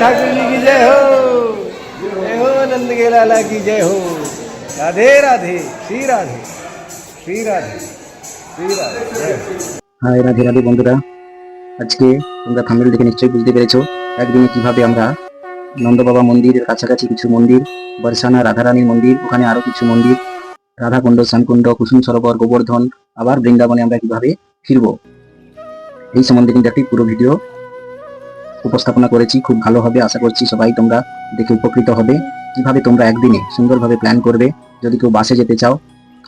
ठाकुर जी की जय हो नंद के लाला की जय हो। राधे राधे श्री राधे श्री राधे श्री राधे जय हो। হাই রাধে রাধে বন্ধুরা, আজকে তোমরা থাম্বনেল দেখে নিশ্চয়ই বুঝতে পেরেছো একদিনে কিভাবে আমরা নন্দ বাবা মন্দিরের কাছাকাছি কিছু মন্দির, বর্ষানা রাধারানীর মন্দির, ওখানে আরো কিছু মন্দির, রাধাকুণ্ড, শ্যামকুণ্ড, কুসুম সরোবর, গোবর্ধন, আবার বৃন্দাবনে আমরা কিভাবে ফিরবো এই সম্বন্ধে কিন্তু একটি পুরো ভিডিও উপস্থাপনা করেছি। খুব ভালো হবে, আশা করছি সবাই তোমরা দেখে উপকৃত হবে। কিভাবে তোমরা একদিনে সুন্দরভাবে প্ল্যান করবে। যদি কেউ বাসে যেতে চাও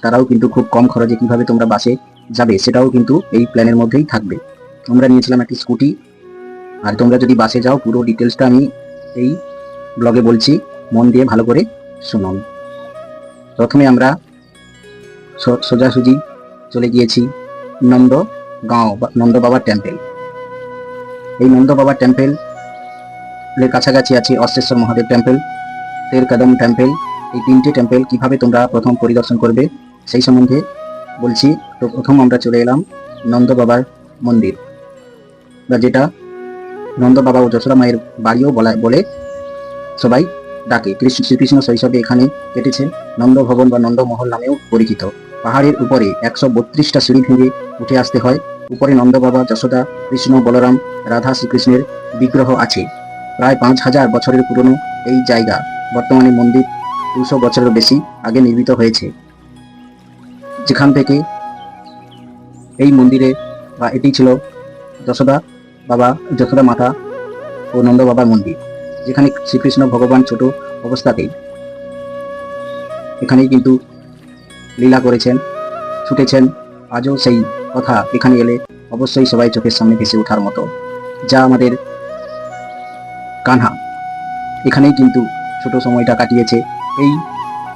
তারাও কিন্তু খুব কম খরচে কিভাবে তোমরা বাসে যাবে সেটাও কিন্তু এই প্ল্যানের মধ্যেই থাকবে। আমরা নিয়েছিলাম একটি স্কুটি, আর তোমরা যদি বাসে যাও পুরো ডিটেলসটা আমি এই ব্লগে বলছি, মন দিয়ে ভালো করে শুনুন। প্রথমে আমরা সোজাসুজি চলে গিয়েছি নন্দগাঁও বা নন্দ বাবার টেম্পেল। এই নন্দ বাবার টেম্পেল এর কাছাকাছি আছে অশ্বেশ্বর মহাদেব টেম্পেল, তের কদম টেম্পেল। এই তিনটে টেম্পেল কিভাবে তোমরা প্রথম পরিদর্শন করবে সেই সম্বন্ধে বলছি। তো প্রথম আমরা চলে এলাম নন্দ বাবার মন্দির, বা যেটা নন্দ বাবা ও যশোদা মায়ের বাড়িও বলে সবাই ডাকে। শ্রীকৃষ্ণ শৈশবে এখানে কেটেছেন। নন্দ ভবন বা নন্দমহল নামেও পরিচিত। পাহাড়ের উপরে 132টা সিঁড়ি ভেঙে উঠে আসতে হয়। উপরে নন্দ বাবা, যশোদা, কৃষ্ণ, বলরাম, রাধা, শ্রীকৃষ্ণের বিগ্রহ আছে। প্রায় 5000 বছরের পুরনো এই জায়গা। বর্তমানে মন্দির 200 বছরের বেশি আগে নির্মিত হয়েছে। যেখান থেকে এই মন্দিরে বা এটি ছিল যশোদা মাতা ও নন্দ বাবার মন্দির, যেখানে শ্রীকৃষ্ণ ভগবান ছোট অবস্থাতেই এখানেই কিন্তু লীলা করেছেন, ছুটেছেন। আজও সেই কথা এখানে এলে অবশ্যই সবাই চোখের সামনে ভেসে ওঠার মতো। যা আমাদের কানহা এখানেই কিন্তু ছোট সময়টা কাটিয়েছে। এই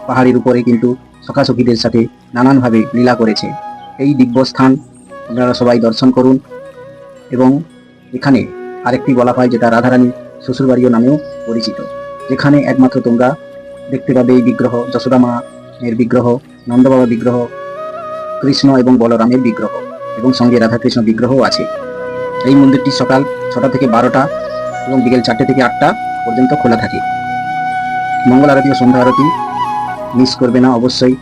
পাহাড়ের উপরে কিন্তু সখাসখীদের সাথে নানানভাবে লীলা করেছে। এই দিব্যস্থান আপনারা সবাই দর্শন করুন। এবং এখানে আরেকটি বলা হয় যেটা রাধারানীর শ্বশুরবাড়িও নামেও পরিচিত, যেখানে একমাত্র তোমরা দেখতে পাবে এই বিগ্রহ, যশোদা মায়ের বিগ্রহ, নন্দ বাবার বিগ্রহ, কৃষ্ণ এবং বলরামের বিগ্রহ, এবং সঙ্গে রাধাকৃষ্ণ বিগ্রহও আছে। এই মন্দিরটি সকাল 6টা থেকে 12টা এবং বিকেল 4টে থেকে 8টা পর্যন্ত খোলা থাকে। মঙ্গল আরতি ও সন্ধ্যা আরতি মিস করবে না। অবশ্যই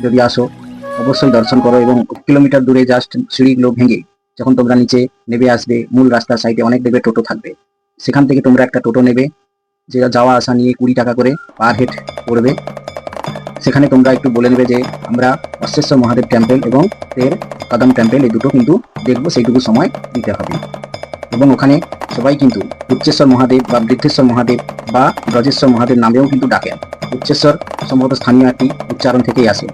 যদি আসো অবশ্যই দর্শন করো। এবং কিলোমিটার দূরে জাস্ট সিঁড়িগুলো ভেঙে যখন তোমরা নিচে নেমে আসবে, মূল রাস্তার সাইডে অনেক দেখবে টোটো থাকবে। সেখান থেকে তোমরা একটা টোটো নেবে, যেটা যাওয়া আসা নিয়ে 20 টাকা করে পার হেড পড়বে। সেখানে তোমরা একটু বলে নেবে যে আমরা অশ্বেশ্বর মহাদেব টেম্পল এবং তের কদম টেম্পল এই দুটো কিন্তু দেখবো, সেইটুকু সময় দিতে হবে। এবং ওখানে সবাই কিন্তু উচ্চেশ্বর মহাদেব বা বৃদ্ধেশ্বর মহাদেব বা ব্রজেশ্বর মহাদেব নামেও কিন্তু ডাকেন। উচ্চেশ্বর সম্ভবত স্থানীয় একটি উচ্চারণ থেকেই আসে।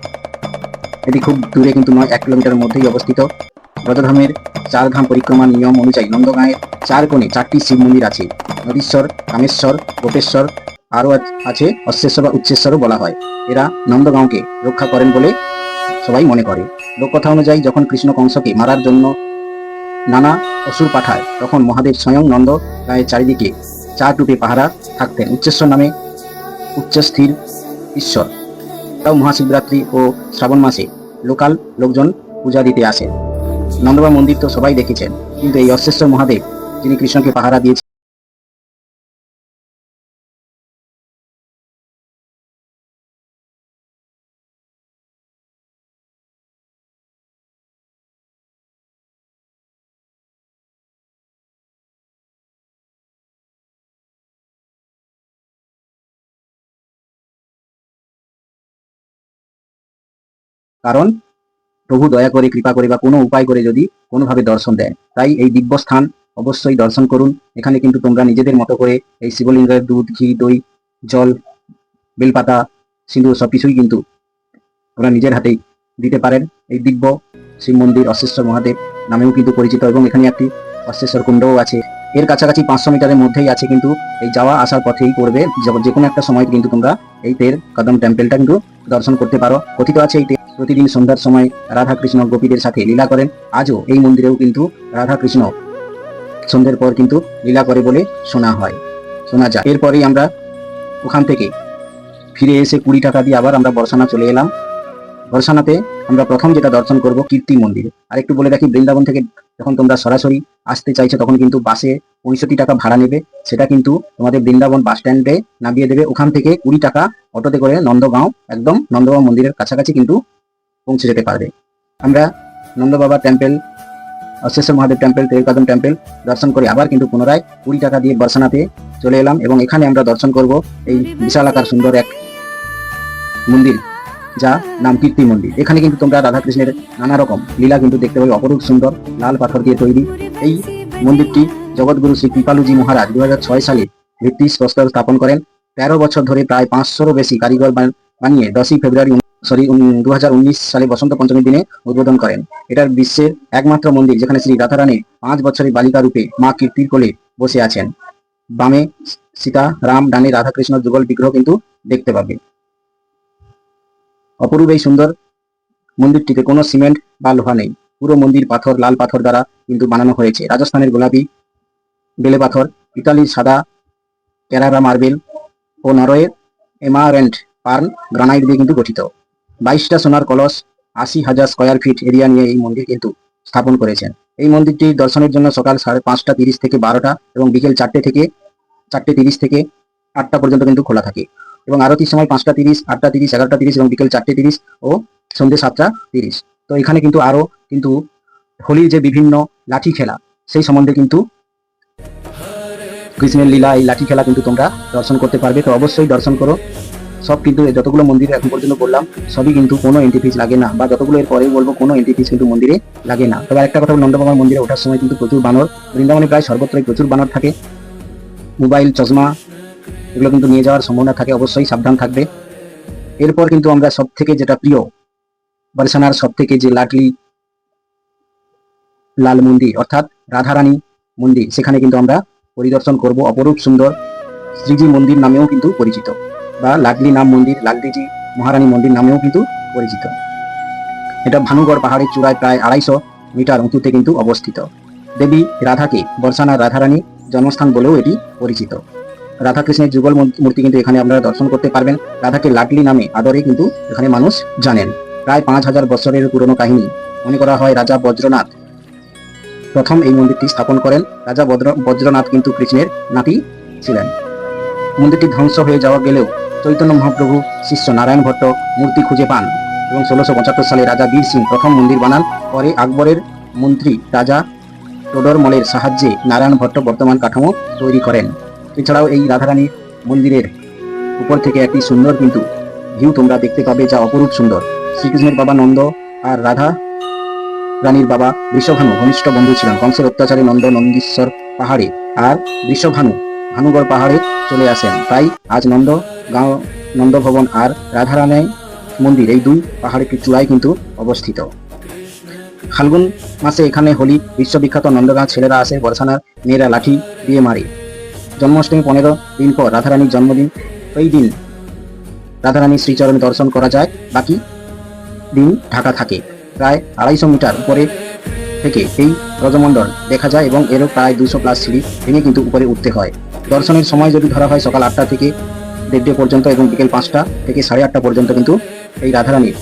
এটি খুব দূরে কিন্তু নয়, 1 কিলোমিটারের মধ্যেই অবস্থিত। ব্রজধামের 4 ধাম পরিক্রমার নিয়ম অনুযায়ী নন্দগাঁয়ের 4 কোণে 4টি শিব মন্দির আছে। নদীশ্বর, কামেশ্বর, গোপেশ্বর, আরও আছে অশ্বেশ্বর বা উচ্চেশ্বরও বলা হয়। এরা নন্দগাঁওকে রক্ষা করেন বলে সবাই মনে করে। লোককথা অনুযায়ী যখন কৃষ্ণ কংসকে মারার জন্য নানা অসুর পাঠায়, তখন মহাদেব স্বয়ং নন্দগাঁয়ের চারিদিকে 4 টুপে পাহারা থাকতেন। উচ্চেশ্বর নামে উচ্চস্থির ঈশ্বর। তাও মহাশিবরাত্রি ও শ্রাবণ মাসে লোকাল লোকজন পূজা দিতে আসেন। নন্দবাবা মন্দির তো সবাই দেখেছেন, কিন্তু এই অশ্বেশ্বর মহাদেব যিনি কৃষ্ণকে পাহারা দিয়েছেন, কারণ প্রভু দয়া করে, কৃপা করে বা কোনো উপায় করে যদি কোনোভাবে দর্শন দেন। তাই এই দিব্য স্থান অবশ্যই দর্শন করুন। এখানে কিন্তু তোমরা নিজেদের মতো করে এই শিবলিঙ্গের দুধ, ঘি, দই, জল, বেলপাতা, সিঁদুর সবকিছুই কিন্তু তোমরা নিজের হাতেই দিতে পারেন। এই দিব্য শিব মন্দির অশ্বেশ্বর মহাদেব নামেও কিন্তু পরিচিত। এবং এখানে একটি অশ্বেশ্বর কুণ্ডও আছে। এর কাছাকাছি 500 মিটারের মধ্যেই আছে, কিন্তু এই যাওয়া আসার পথেই পড়বে। যে কোনো একটা সময় কিন্তু তোমরা এই তের কদম টেম্পলটা কিন্তু দর্শন করতে পারো। কথিত আছে এই প্রতিদিন সন্ধ্যার সময় রাধা কৃষ্ণ গোপীদের সাথে লীলা করেন। আজও এই মন্দিরেও কিন্তু রাধা কৃষ্ণ সন্ধ্যের পর কিন্তু লীলা করে বলে শোনা যায়। এরপরেই আমরা ওখান থেকে ফিরে এসে 20 টাকা দিয়ে আবার আমরা বর্ষানা চলে এলাম। বর্ষানাতে আমরা প্রথম যেটা দর্শন করব কীর্তি মন্দির। আর একটু বলে রাখি, বৃন্দাবন থেকে যখন তোমরা সরাসরি আসতে চাইছো তখন কিন্তু বাসে 65 টাকা ভাড়া নেবে, সেটা কিন্তু তোমাদের বৃন্দাবন বাস স্ট্যান্ডে নামিয়ে দেবে। ওখান থেকে 20 টাকা অটোতে করে নন্দগাঁও, একদম নন্দগাঁও মন্দিরের কাছাকাছি কিন্তু পৌঁছে যেতে পারবে। আমরা Nandbaba temple, Asheshwar Mahadev temple, Telkadam temple দর্শন করে আবার কিন্তু পুনরায় 20 টাকা দিয়ে বর্ষানাতে চলে এলাম এবং এখানে আমরা দর্শন করব এই বিশালাকার সুন্দর এক মন্দির, যা নাম কীর্তি মন্দির। এখানে কিন্তু তোমরা রাধাকৃষ্ণের নানা রকম লীলা কিন্তু দেখতে পাবে, অপরূপ সুন্দর লাল পাথর দিয়ে তৈরি। এই মন্দিরটি জগৎগুরু শ্রী কৃপালুজি মহারাজ 2006 সালে ভিত্তি প্রস্তর স্থাপন করেন। 13 বছর ধরে প্রায় 500-রও বেশি কারিগর বানিয়ে 10ই ফেব্রুয়ারি 2019 সালে বসন্ত পঞ্চমীর দিনে উদ্বোধন করেন। এটার বিশ্বের একমাত্র মন্দির যেখানে শ্রী রাধারানী 5 বছরের বালিকা রূপে মা কীর্তির কোলে বসে আছেন। বামে সীতা রাম, ডানে রাধাকৃষ্ণ যুগল বিগ্রহ কিন্তু দেখতে পাবে। অপরূপ এই সুন্দর মন্দিরটিতে কোনো সিমেন্ট বা লোহা নেই, পুরো মন্দির পাথর, লাল পাথর দ্বারা কিন্তু বানানো হয়েছে। রাজস্থানের গোলাপি বেলে পাথর, ইতালির সাদা ক্যারারা মার্বেল ও নরওয়ের এমারেন্ট পার্ন গ্রানাইট দিয়ে কিন্তু গঠিত। 22টা সোনার কলস, 80,000 স্কয়ার ফিট এরিয়া নিয়ে এই মন্দির কিন্তু স্থাপন করেছেন। এই মন্দিরটি দর্শনের জন্য সকাল 5:30 থেকে 12টা এবং বিকেল 4:30 থেকে 8টা পর্যন্ত কিন্তু খোলা থাকে এবং আরতির সময় 5:30, 8:30, 11:30 এবং বিকেল 4:30 ও সন্ধ্যে 7:30। তো এখানে কিন্তু আরো কিন্তু হোলির যে বিভিন্ন লাঠি খেলা, সেই সম্বন্ধে কিন্তু কৃষ্ণের লীলা, এই লাঠি খেলা কিন্তু তোমরা দর্শন করতে পারবে। তো অবশ্যই দর্শন করো। সব কিন্তু যতগুলো মন্দির এখন পর্যন্ত বললাম সবই কিন্তু কোনো এন্ট্রি ফিস লাগে না, বা যতগুলো এর পরেই বলবো কোনো এন্ট্রি ফিস কিন্তু মন্দিরে লাগে না। তবে একটা কথা, নন্দবাবা মন্দিরে ওঠার সময় কিন্তু প্রচুর বানর, বৃন্দাবনে প্রায় সর্বত্রই প্রচুর বানর থাকে। মোবাইল, চশমা এগুলো কিন্তু নিয়ে যাওয়ার সম্ভাবনা থাকে, অবশ্যই সাবধান থাকবে। এরপর কিন্তু আমরা সব থেকে যেটা প্রিয়, বর্ষানার সব থেকে যে লাডলি লাল মন্দির অর্থাৎ রাধারানী মন্দির, সেখানে কিন্তু আমরা পরিদর্শন করব। অপরূপ সুন্দর শ্রীজি মন্দির নামেও কিন্তু পরিচিত, বা লাডলি নাম মন্দির, লাডলিজি মহারানী মন্দির নামেও কিন্তু পরিচিত। এটা ভানুগড় পাহাড়ের চূড়ায় প্রায় 250 মিটার উঁচুতে কিন্তু অবস্থিত। দেবী রাধাকে বর্ষানার রাধারানী জন্মস্থান বলেও এটি পরিচিত। রাধাকৃষ্ণের যুগল মূর্তি কিন্তু এখানে আপনারা দর্শন করতে পারবেন। রাধাকে লাডলি নামে আদরে কিন্তু এখানে মানুষ জানেন। প্রায় 5000 বছরের পুরনো কাহিনী। মনে করা হয় রাজা বজ্রনাথ প্রথম এই মন্দিরটি স্থাপন করেন। রাজা বজ্রনাথ কিন্তু কৃষ্ণের নাতি ছিলেন। মন্দিরটি ধ্বংস হয়ে যাওয়া গেলেও চৈতন্য মহাপ্রভু শিষ্য নারায়ণ ভট্ট মূর্তি খুঁজে পান এবং 1675 সালে রাজা বীর সিং প্রথম মন্দির বানান। পরে আকবরের মন্ত্রী রাজা টোডরমলের সাহায্যে নারায়ণ ভট্ট বর্তমান কাঠামো তৈরি করেন। এছাড়াও এই রাধারানী মন্দিরের উপর থেকে একটি সুন্দর কিন্তু ভিউ তোমরা দেখতে পাবে, যা অপরূপ সুন্দর। শ্রীকৃষ্ণের বাবা নন্দ আর রাধা রানীর বাবা বৃষভানু ঘনিষ্ঠ বন্ধু ছিলেন। কংসের অত্যাচারে নন্দীশ্বর পাহাড়ে আর বৃষভানু ভানুগড় পাহাড়ে চলে আসেন। তাই আজ নন্দগাঁও, নন্দভবন আর রাধারানী মন্দির এই দুই পাহাড়ের চূড়ায় কিন্তু অবস্থিত। ফাল্গুন মাসে এখানে হোলি বিশ্ববিখ্যাত। নন্দগাঁও ছেলেরা আসে, বর্ষানার মেয়েরা লাঠি দিয়ে মারে। জন্মাষ্টমী 15 দিন পর রাধারানীর জন্মদিন, ওই দিন রাধারানীর শ্রীচরণে দর্শন করা যায়, বাকি দিন ঢাকা থাকে। প্রায় 250 মিটার উপরে থেকে এই রজমণ্ডল দেখা যায় এবং এরও প্রায় 200+ সিঁড়ি ভেঙে কিন্তু উপরে উঠতে হয়। দর্শনের সময় যদি ধরা হয় সকাল 8টা থেকে 1:30 পর্যন্ত এবং বিকেল 5টা থেকে 8:30 পর্যন্ত কিন্তু এই রাধারানীর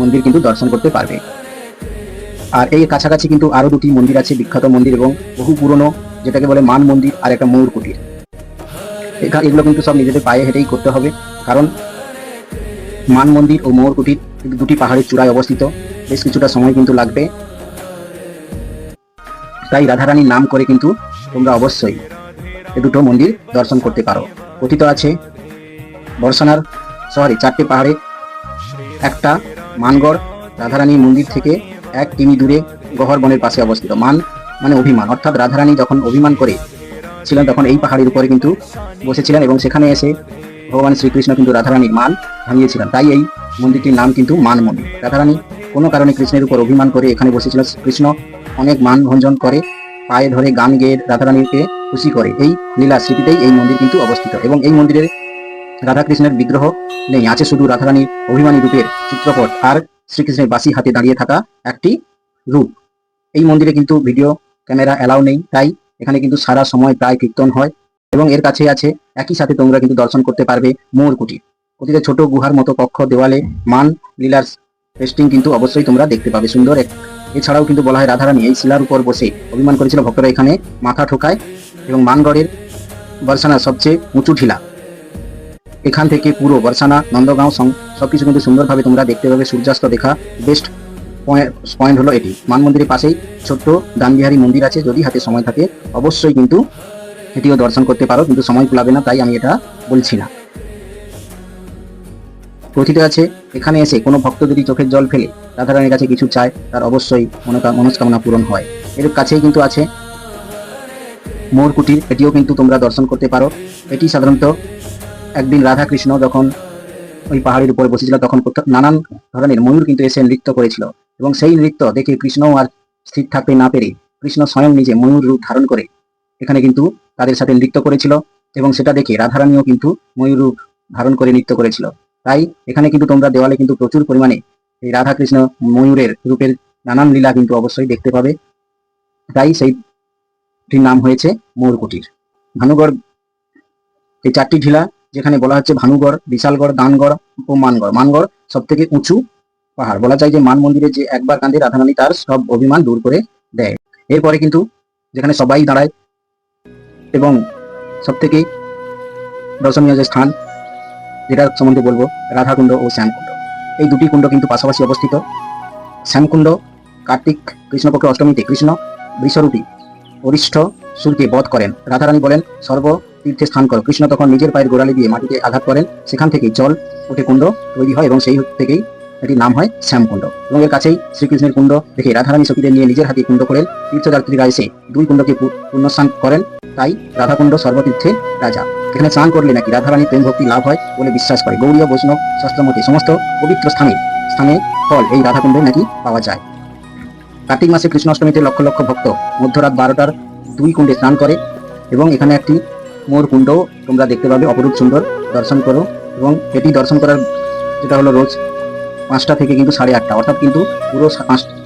মন্দির কিন্তু দর্শন করতে পারবে। আর এই কাছাকাছি কিন্তু আরো দুটি মন্দির আছে, বিখ্যাত মন্দির এবং বহু পুরনো, যেটাকে বলে মান মন্দির আর একটা ময়ূর কুটির। এগুলো কিন্তু সব নিজেদের পায়ে হেঁটেই করতে হবে, কারণ মান মন্দির ও ময়ূর কুটির দুটি পাহাড়ের চূড়ায় অবস্থিত। বেশ কিছুটা সময় কিন্তু লাগবে। তাই রাধারানীর নাম করে কিন্তু তোমরা অবশ্যই এই দুটো মন্দির দর্শন করতে পারো। কথিত আছে বর্ষানার শহরে 4টে পাহাড়ে একটা মানগড় রাধারানীর মন্দির থেকে 1 কিমি দূরে গহর বনের পাশে অবস্থিত। মান মানে অভিমান, অর্থাৎ রাধারানী যখন অভিমান করে ছিলেন তখন এই পাহাড়ের উপরে কিন্তু বসেছিলেন এবং সেখানে এসে ভগবান শ্রীকৃষ্ণ কিন্তু রাধারানীর মান ভাঙিয়েছিলেন। তাই এই মন্দিরটির নাম কিন্তু মান মন্দির। রাধারানী কোনো কারণে কৃষ্ণের উপর অভিমান করে এখানে বসেছিল। কৃষ্ণ অনেক মান ভঞ্জন করে, পায়ে ধরে গান গেয়ে রাধারানীকে খুশি করে। এই লীলা স্মৃতিতেই এই মন্দির কিন্তু অবস্থিত এবং এই মন্দিরের রাধাকৃষ্ণের বিগ্রহ নেই, আছে শুধু রাধারানীর অভিমানী রূপের চিত্রপট আর শ্রীকৃষ্ণের বাঁশি হাতে দাঁড়িয়ে থাকা একটি রূপ। এই মন্দিরে কিন্তু ভিডিও ক্যামেরা অ্যালাউ নেই, তাই এখানে কিন্তু সারা সময় প্রায় কীর্তন হয় এবং এর কাছে আছে একই সাথে তোমরা কিন্তু দর্শন করতে পারবে ময়ূর কুটির। কুটিরে ছোট গুহার মতো কক্ষ, দেওয়ালে মান লীলার পেস্টিং কিন্তু অবশ্যই তোমরা দেখতে পাবে সুন্দর এছাড়াও কিন্তু বলা হয় রাধারানী এই শিলার উপর বসে অভিমান করেছিল, ভক্তরা এখানে মাথা ঠোকায় এবং মানগড়ের বর্ষানা সবচেয়ে উঁচু ঢিলা। এখান থেকে পুরো বর্ষানা নন্দগাঁও সবকিছু কিন্তু সুন্দরভাবে তোমরা দেখতে পাবে। সূর্যাস্ত দেখা বেস্ট পয়েন্ট হলো এটি। মান মন্দিরের পাশেই ছোট্ট দানবিহারী মন্দির আছে, যদি হাতে সময় থাকে অবশ্যই কিন্তু এটিও দর্শন করতে পারো, কিন্তু সময় কুলাবে না তাই আমি এটা বলছি না। কথিত আছে এখানে এসে কোনো ভক্ত যদি চোখের জল ফেলে রাধারানীর কাছে কিছু চায় তার অবশ্যই মনস্কামনা পূরণ হয়। এর কাছেই কিন্তু আছে মোর কুটির, এটিও কিন্তু তোমরা দর্শন করতে পারো। এটি সাধারণত একদিন রাধা কৃষ্ণ যখন ওই পাহাড়ের উপরে বসেছিল তখন নানান ধরনের ময়ূর কিন্তু এসে নৃত্য করেছিল, এবং সেই নৃত্য দেখে কৃষ্ণ আর স্থির থাকতে না পেরে কৃষ্ণ স্বয়ং নিজে ময়ূর রূপ ধারণ করে এখানে কিন্তু তাদের সাথে নৃত্য করেছিল, এবং সেটা দেখে রাধারানীও কিন্তু ময়ূর রূপ ধারণ করে নৃত্য করেছিল। তাই এখানে কিন্তু তোমরা দেওয়ালে কিন্তু প্রচুর পরিমাণে এই রাধা কৃষ্ণ ময়ূরের রূপের নানান লীলা কিন্তু অবশ্যই দেখতে পাবে। তাই সেইটির নাম হয়েছে মোর কুটির। ভানুগড়, এই চারটি ঢিলা যেখানে বলা হচ্ছে ভানুগড়, বিশালগড়, দানগড় ও মানগড়। মানগড় সব থেকে উঁচু পাহাড়। বলা যায় যে মান মন্দিরে যে একবার কাঁদে রাধারানী তার সব অভিমান দূর করে দেয়। এরপরে কিন্তু যেখানে সবাই দাঁড়ায় এবং সব থেকে দর্শনীয় যে স্থান যেটা সম্বন্ধে বলবো, রাধাকুণ্ড ও শ্যামকুণ্ড। এই দুটি কুণ্ড কিন্তু পাশাপাশি অবস্থিত। শ্যামকুণ্ড কার্তিক কৃষ্ণপক্ষ অষ্টমীতে কৃষ্ণ বৃষরূপী অরিষ্ঠ সুরকে বধ করেন। রাধারানী বলেন সর্ব তীর্থে স্থান করো। কৃষ্ণ তখন নিজের পায়ের গোড়ালি দিয়ে মাটিতে আঘাত করেন, সেখান থেকেই জল উঠে কুণ্ড তৈরি হয় এবং সেই থেকেই এটির নাম হয় শ্যামকুণ্ড। এবং এর কাছেই শ্রীকৃষ্ণের কুণ্ড দেখে রাধারানী সখীদের নিয়ে নিজের হাতে কুণ্ড করেন। তীর্থযাত্রীরা এসে দুই কুণ্ডকে পুণ্যস্নান করেন, তাই রাধাকুণ্ড সর্বতীর্থের রাজা। এখানে স্নান করলে নাকি রাধারানীর প্রেম ভক্তি লাভ হয় বলে বিশ্বাস করে গৌড়ীয় বৈষ্ণব শাস্ত্রমতে। সমস্ত পবিত্র স্থানে ফল এই রাধাকুণ্ডে নাকি পাওয়া যায়। কার্তিক মাসে কৃষ্ণ অষ্টমীতে লক্ষ লক্ষ ভক্ত মধ্যরাত 12টার দুই কুণ্ডে স্নান করে, এবং এখানে একটি মোর কুণ্ড তোমরা দেখতে পাবে, অপরূপ সুন্দর। দর্শন করো, এবং এটি দর্শন করার যেটা হলো রোজ 5টা থেকে কিন্তু 8:30, অর্থাৎ কিন্তু পুরো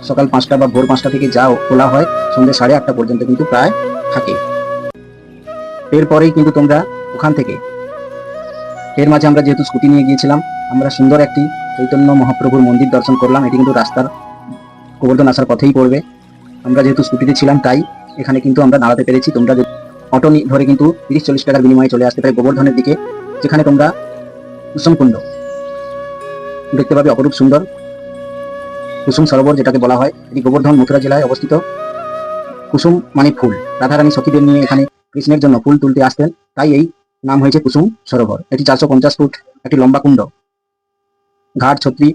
সকাল 5টা বা ভোর 5টা থেকে যা খোলা হয় সন্ধ্যে 8:30 পর্যন্ত কিন্তু প্রায় থাকে। এরপরেই কিন্তু তোমরা ওখান থেকে এর মাঝে আমরা যেহেতু স্কুটি নিয়ে গিয়েছিলাম, আমরা সুন্দর একটি চৈতন্য মহাপ্রভুর মন্দির দর্শন করলাম। এটি কিন্তু রাস্তার গোবর্ধন আসার পথেই পড়বে। আমরা যেহেতু স্কুটিতে ছিলাম তাই এখানে কিন্তু আমরা দাঁড়াতে পেরেছি। তোমরা অটো ধরে কিন্তু 30-40 টাকার বিনিময়ে চলে আসতে পারে গোবর্ধনের দিকে, যেখানে তোমরা কুসুম কুণ্ড দেখতে পাবে, অপরূপ সুন্দর কুসুম সরোবর যেটাকে বলা হয়। এটি গোবর্ধন মথুরা জেলায় অবস্থিত। কুসুম মানে ফুল। রাধারানী সখীদের নিয়ে এখানে কৃষ্ণের জন্য ফুল তুলতে আসতেন, তাই এই নাম হয়েছে কুসুম সরোবর। এটি 450 ফুট একটি লম্বা কুণ্ড, ঘাট ছত্রি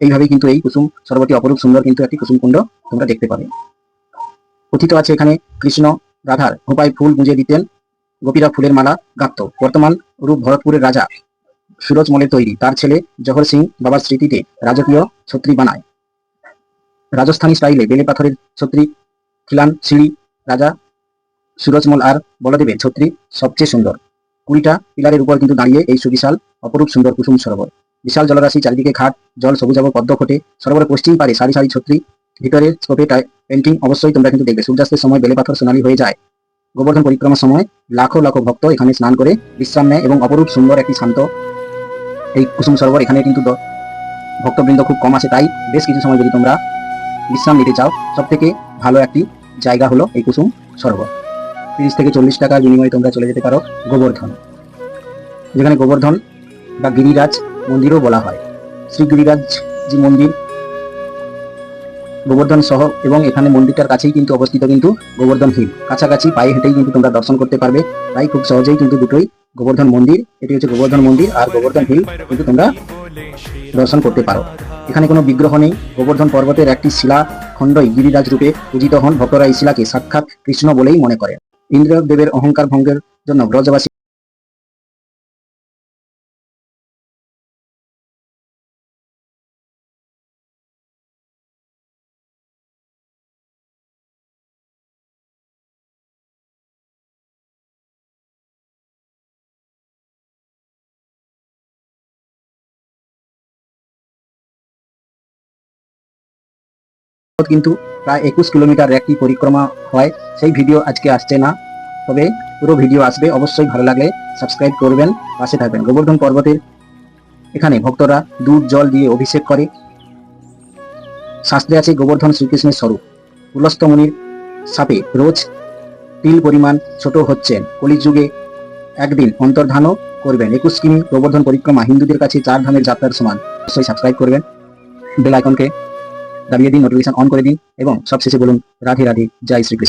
এইভাবেই কিন্তু এই কুসুম সরোবরটি অপরূপ সুন্দর কিন্তু একটি কুসুম কুণ্ড তোমরা দেখতে পাবে। কথিত আছে এখানে কৃষ্ণ রাধার খোঁপায় ফুল গুঁজে দিতেন, গোপীরা ফুলের মালা গাঁথত। বর্তমান রূপ ভরতপুরের রাজা সুরজমলের তৈরি। তার ছেলে জহর সিং বাবার স্মৃতিতে রাজকীয় ছত্রি বানায়। রাজস্থানী স্টাইলে বেলে পাথরের ছত্রি খিলান সিঁড়ি। রাজা সুরজমল আর বলদেবের ছত্রি সবচেয়ে সুন্দর। 20টা পিলারের উপর কিন্তু দাঁড়িয়ে এই সুবিশাল অপরূপ সুন্দর কুসুম সরোবর। বিশাল জলরাশি, চারিদিকে ঘাট, জল সবুজাব পদ্ম ফোটে। সরোবরের পশ্চিম পারে সারি সারি ছত্রি, ভিতরের স্কোপে পেন্টিং অবশ্যই তোমরা কিন্তু দেখবে। সূর্যাস্তের সময় বেলে পাথর সোনালী হয়ে যায়। গোবর্ধন পরিক্রমার সময় লাখো লাখো ভক্ত এখানে স্নান করে বিশ্রাম নেয়, এবং অপরূপ সুন্দর একটি শান্ত এই কুসুম সরোবর। এখানে কিন্তু ভক্তবৃন্দ খুব কম আছে, তাই বেশ কিছু সময় যদি তোমরা বিশ্রাম নিতে চাও সব থেকে ভালো একটি জায়গা হলো এই কুসুম সরোবর। 30 থেকে 40 টাকার বিনিময়ে তোমরা চলে যেতে পারো গোবর্ধন, যেখানে গোবর্ধন বা গিরিরাজ মন্দিরও বলা হয়। শ্রী গিরিরাজ জি মন্দির গোবর্ধন সহ, এবং এখানে মন্দিরটার কাছেই কিন্তু অবস্থিত কিন্তু গোবর্ধন হিল। কাছাকাছি পায়ে হেঁটেই কিন্তু তোমরা দর্শন করতে পারবে, তাই খুব সহজেই কিন্তু দুটোই গোবর্ধন মন্দির, এটি হচ্ছে গোবর্ধন মন্দির আর গোবর্ধন হিল কিন্তু তোমরা দর্শন করতে পারো। এখানে কোনো বিগ্রহ নেই। গোবর্ধন পর্বতের একটি শিলা খণ্ডই গিরিরাজ রূপে পূজিত হন। ভক্তরা এই শিলাকে সাক্ষাৎ কৃষ্ণ বলেই মনে করেন। ইন্দ্রদেবের অহংকার ভঙ্গের জন্য ব্রজবাসী কিন্তু প্রায় 21 কিলোমিটার একটি পরিক্রমা হয়। সেই ভিডিও আজকে আসছে না, তবে পুরো ভিডিও আসবে। অবশ্যই ভালো লাগলে সাবস্ক্রাইব করবেন, পাশে থাকবেন। গোবর্ধন পর্বতের এখানে ভক্তরা দুধ জল দিয়ে অভিষেক করে, শাস্ত্রে আছে গোবর্ধন শ্রীকৃষ্ণের স্বরূপ। পুলস্ত্য মুনির সাপে রোজ তিল পরিমাণ ছোট হচ্ছেন, কলিযুগে একদিন অন্তর্ধানও করবেন। 21 কিমি গোবর্ধন পরিক্রমা হিন্দুদের কাছে 4 ধামের যাত্রার সমান। অবশ্যই সাবস্ক্রাইব করবেন, বেল আইকনকে দাবিয়ে দিন, নোটিফিকেশন অন করে দিন এবং সবশেষে বলুন রাধে রাধে, জয় শ্রীকৃষ্ণ।